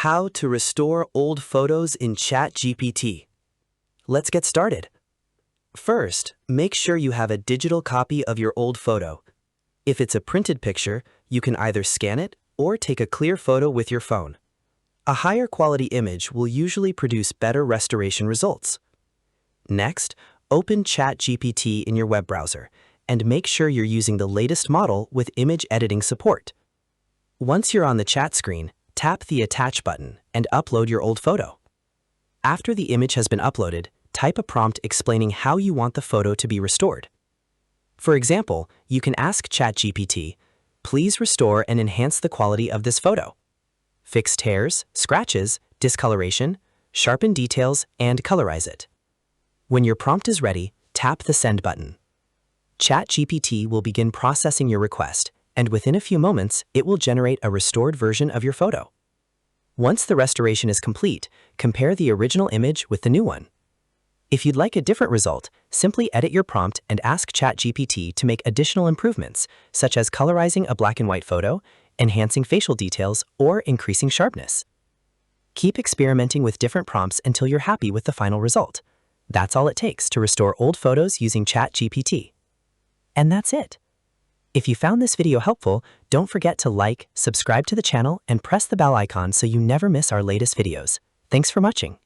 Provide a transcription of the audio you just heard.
How to restore old photos in ChatGPT. Let's get started. First, make sure you have a digital copy of your old photo. If it's a printed picture, you can either scan it or take a clear photo with your phone. A higher quality image will usually produce better restoration results. Next, open ChatGPT in your web browser and make sure you're using the latest model with image editing support. Once you're on the chat screen, tap the Attach button and upload your old photo. After the image has been uploaded, type a prompt explaining how you want the photo to be restored. For example, you can ask ChatGPT, "Please restore and enhance the quality of this photo. Fix tears, scratches, discoloration, sharpen details, and colorize it." When your prompt is ready, tap the Send button. ChatGPT will begin processing your request, and within a few moments, it will generate a restored version of your photo. Once the restoration is complete, compare the original image with the new one. If you'd like a different result, simply edit your prompt and ask ChatGPT to make additional improvements, such as colorizing a black and white photo, enhancing facial details, or increasing sharpness. Keep experimenting with different prompts until you're happy with the final result. That's all it takes to restore old photos using ChatGPT. And that's it. If you found this video helpful, don't forget to like, subscribe to the channel, and press the bell icon so you never miss our latest videos. Thanks for watching.